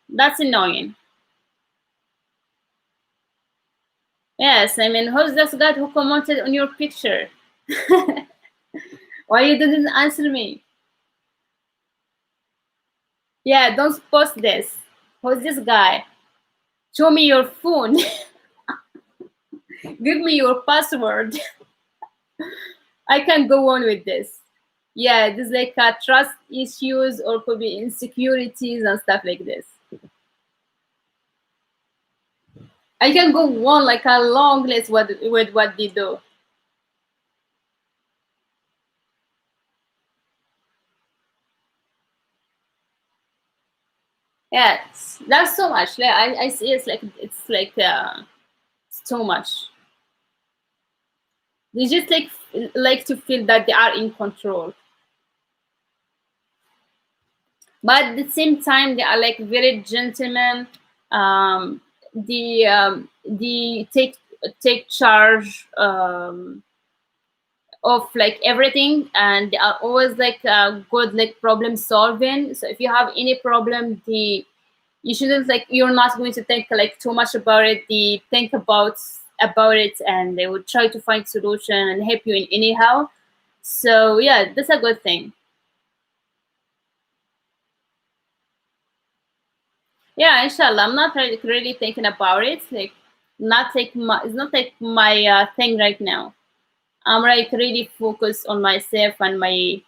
that's annoying. Yes, I mean, who's this guy who commented on your picture? Why you didn't answer me? Yeah, don't post this. Who's this guy? Show me your phone. Give me your password. I can go on with this. Yeah, there's like trust issues or could be insecurities and stuff like this. I can go on like a long list with what they do. Yes, that's so much. Like, I see it's like it's too much. They just like to feel that they are in control, but at the same time they are like very gentlemen. They take charge of like everything, and they are always like good like problem solving. So if you have any problem, you shouldn't like you're not going to think like too much about it. They think about it, and they will try to find solution and help you in anyhow. So yeah, that's a good thing. Yeah, inshallah. I'm not really thinking about it. Like, not like it's not like my thing right now. I'm like really focused on myself and my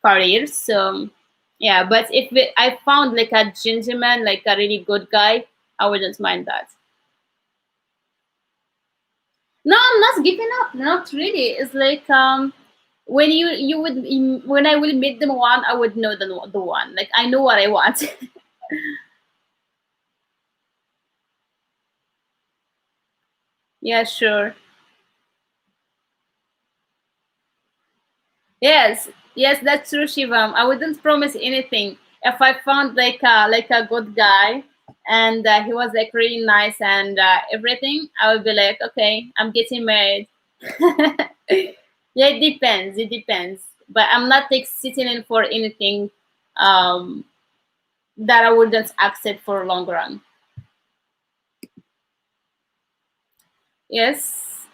career. So yeah, but if I found like a gentleman, like a really good guy, I wouldn't mind that. No, I'm not giving up. Not really. It's like when you would when I will meet the one, I would know the one. Like I know what I want. Yeah, sure. Yes, yes, that's true, Shivam. I wouldn't promise anything. If I found like a good guy and he was like really nice and everything, I would be like, okay, I'm getting married. Yeah, it depends. It depends. But I'm not like sitting in for anything um, that I wouldn't accept for a long run. Yes,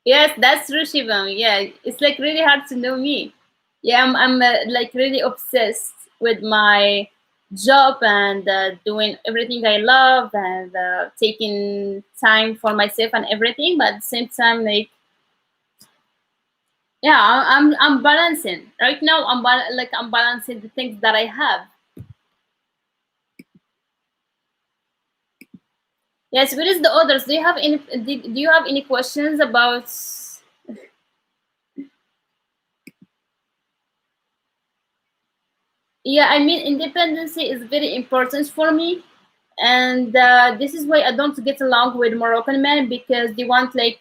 yes, that's true, Shivam. Yeah, it's like really hard to know me. Yeah, I'm like really obsessed with my job and doing everything I love and taking time for myself and everything. But at the same time, like yeah, I'm balancing right now. I'm balancing the things that I have. Yes, where is the others? Do you have any? Do you have any questions about? Yeah, I mean, independency is very important for me, and this is why I don't get along with Moroccan men because they want like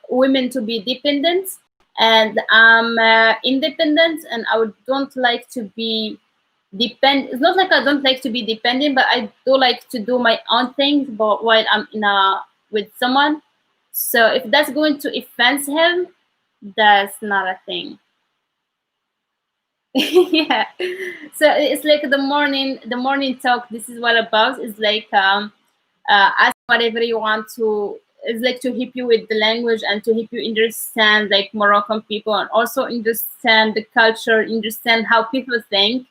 women to be dependent, and I'm independent, and don't like to be depend. It's not like I don't like to be dependent, but I do like to do my own things. But while I'm in a with someone, so if that's going to offend him, that's not a thing. Yeah, so it's like the morning talk. This is what about is like ask whatever you want to. It's like to help you with the language and to help you understand like Moroccan people and also understand the culture, understand how people think,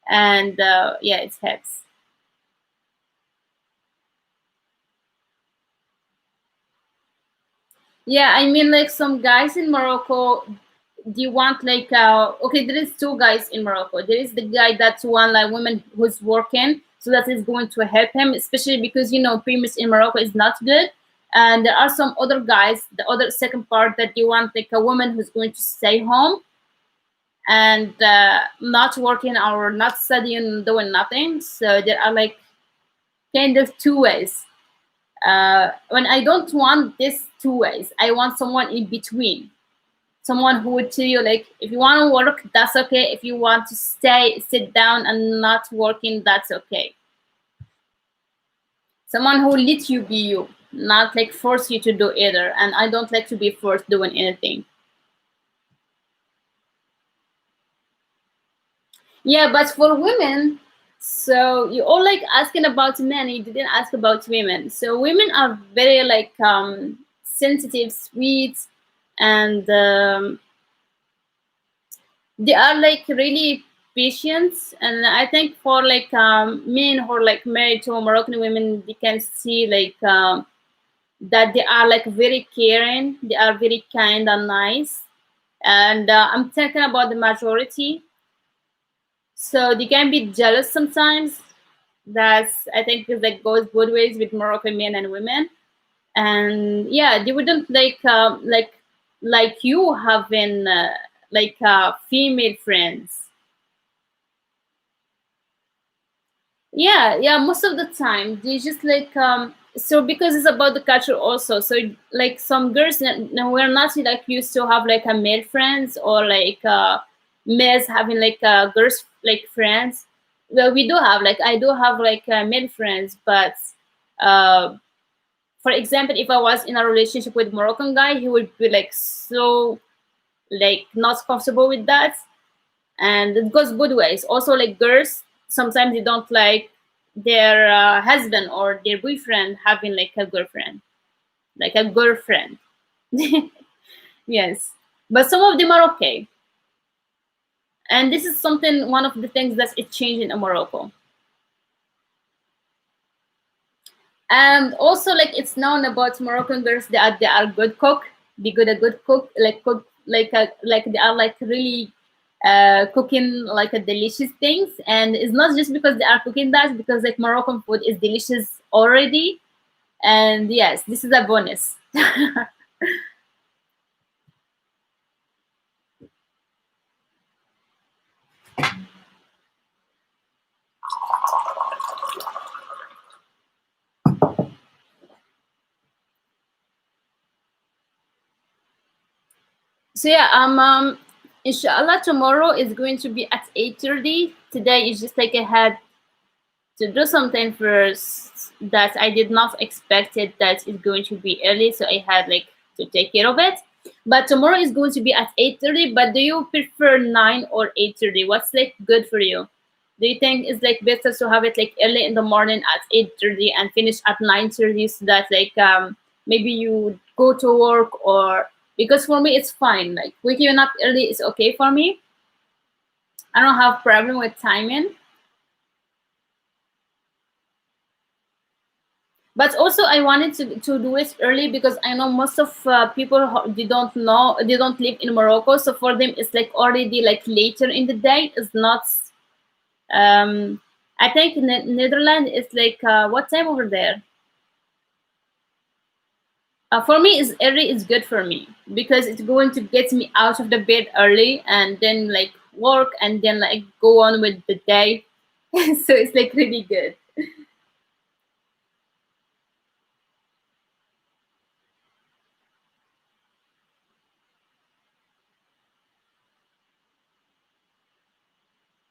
and yeah, it helps. Yeah, I mean, like some guys in Morocco, do you want like okay, there is two guys in Morocco. There is the guy that's one like woman who's working, so that is going to help him, especially because payments in Morocco is not good. And there are some other guys, the other second part that you want like a woman who's going to stay home and not working or not studying, doing nothing. So there are like kind of two ways. When I don't want this two ways, I want someone in between. Someone who would tell you like, if you want to work, that's okay. If you want to sit down and not working, that's okay. Someone who let you be you, not like force you to do either. And I don't like to be forced doing anything. Yeah, but for women, so you all like asking about men, you didn't ask about women. So women are very like sensitive, sweet, and they are like really patient. And I think for like men who are like married to Moroccan women, they can see like that they are like very caring, they are very kind and nice. And I'm talking about the majority, so they can be jealous sometimes. That's, I think, that goes both ways with Moroccan men and women. And yeah, they wouldn't like you having female friends. Yeah, yeah, most of the time they just like so because it's about the culture also. So like some girls we're not like used to have like a male friends, or like males having like girls like friends. Well, we do have like, I do have like male friends, but uh for example, if I was in a relationship with Moroccan guy, he would be like so like not comfortable with that. And it goes both ways. Also, like girls, sometimes they don't like their husband or their boyfriend having like a girlfriend, like a girlfriend. Yes, but some of them are okay. And this is something, one of the things that is changing in Morocco. And also, like it's known about Moroccan girls, they are good cook. They good a good cook, like cook like they are like really cooking like a delicious things. And it's not just because they are cooking that, because like Moroccan food is delicious already. And yes, this is a bonus. So yeah, inshallah tomorrow is going to be at 8:30. Today is just like I had to do something first that I did not expect it that it's going to be early, so I had like to take care of it. But tomorrow is going to be at 8:30. But do you prefer 9 or 8:30? What's like good for you? Do you think it's like better to have it like early in the morning at 8:30 and finish at 9:30, so that like maybe you go to work? Or because for me it's fine. Like waking up early is okay for me. I don't have problem with timing. But also I wanted to do it early, because I know most of people they don't know, they don't live in Morocco, so for them it's like already like later in the day. It's not I think Netherlands is like what time over there? For me is early is good for me, because it's going to get me out of the bed early, and then like work, and then like go on with the day. So it's like really good.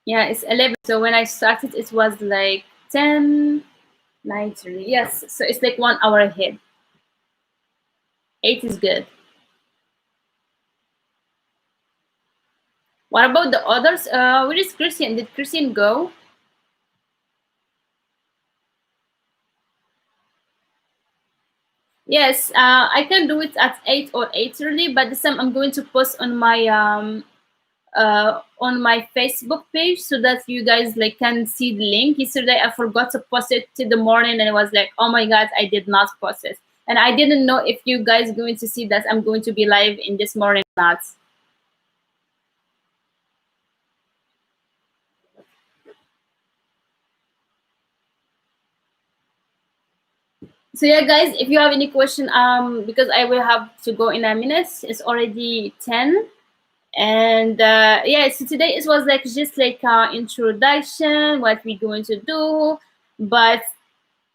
Yeah, it's 11. So when I started, it was like 10, 9:30. Yes, so it's like 1 hour ahead. 8 is good. What about the others? Where is Christian? Did Christian go? Yes, I can do it at 8 or 8:30, but this time I'm going to post on my Facebook page, so that you guys like can see the link. Yesterday I forgot to post it to the morning, and it was like, oh my god, I did not post it. And I didn't know if you guys going to see that I'm going to be live in this morning or not. So yeah, guys, if you have any question, because I will have to go in a minute. It's already 10. And yeah, so today it was like just like introduction, what we're going to do. But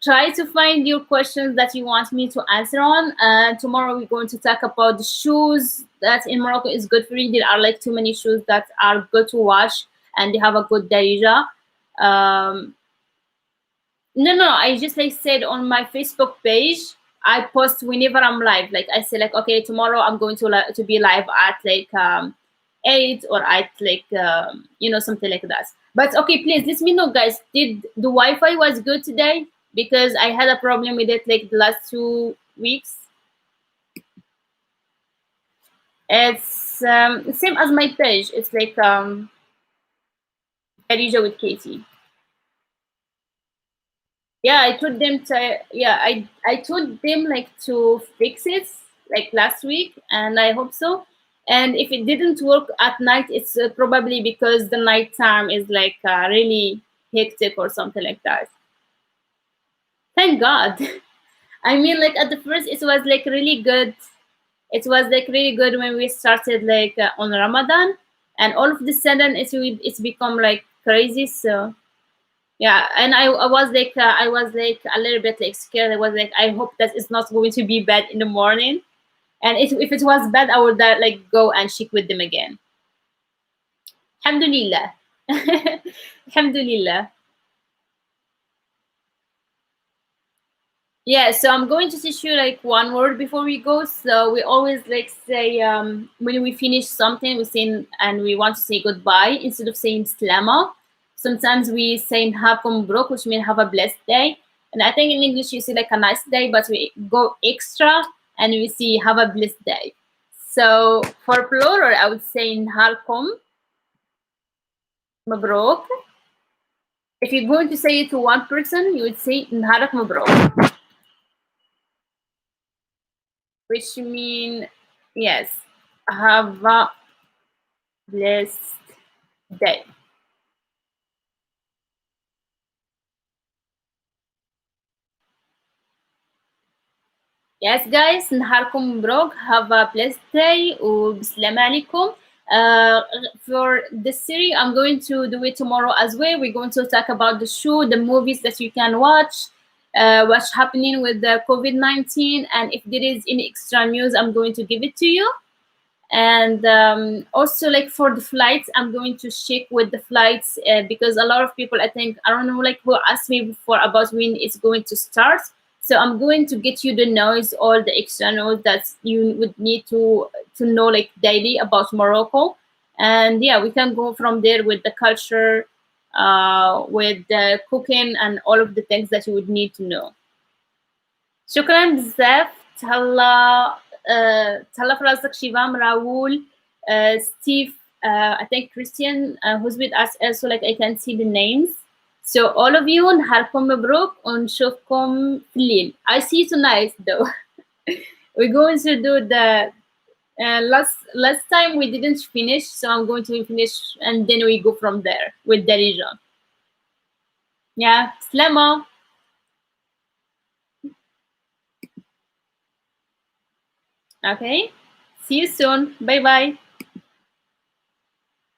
try to find your questions that you want me to answer on. Tomorrow we're going to talk about the shoes that in Morocco is good for you. There are like too many shoes that are good to wash and they have a good darija. Um, no, I just like said on my Facebook page, I post whenever I'm live. Like I say, like okay, tomorrow I'm going to to be live at like 8 or at like something like that. But okay, please let me know, guys. Did the Wi-Fi was good today? Because I had a problem with it like the last 2 weeks. It's same as my page. It's like Darija with Katie. Yeah, I told them to. Yeah, I told them like to fix it like last week, and I hope so. And if it didn't work at night, it's probably because the night time is like really hectic or something like that. Thank God. I mean, like at the first, it was like really good. It was like really good when we started like on Ramadan, and all of the sudden it's become like crazy. So yeah, and I was like I was like a little bit like scared. I was like, I hope that it's not going to be bad in the morning. And if it was bad, I would like go and check with them again. Alhamdulillah. Alhamdulillah. Yeah, so I'm going to teach you like one word before we go. So we always like say when we finish something, we say and we want to say goodbye instead of saying slama. Sometimes we say nhakum brok, which means have a blessed day. And I think in English you say like a nice day, but we go extra and we see have a blessed day. So for plural, I would say nharkum mabrok. If you're going to say it to one person, you would say nharak mabrok, which mean yes, have a blessed day. Yes, guys, نهاركم مبروك. Have a blessed day وبسلام عليكم. For this series, I'm going to do it tomorrow as well. We're going to talk about the show, the movies that you can watch, what's happening with the COVID-19, and if there is any extra news, I'm going to give it to you. And also like for the flights, I'm going to check with the flights because a lot of people, I think, I don't know, like who asked me before about when it's going to start. So I'm going to get you the noise, all the extra noise that you would need to know like daily about Morocco. And yeah, we can go from there with the culture, with the cooking and all of the things that you would need to know. شكرا بزاف. تهلا. تهلا في راسك شيفام راول. Steve, I think Christian, who's with us also, like I can see the names. So all of you, نهاركم مبروك ونشوفكم في الليل. I see you tonight though. We're going to do the last time we didn't finish, so I'm going to finish and then we go from there with Darija. Yeah, Slama. Okay, see you soon. Bye bye.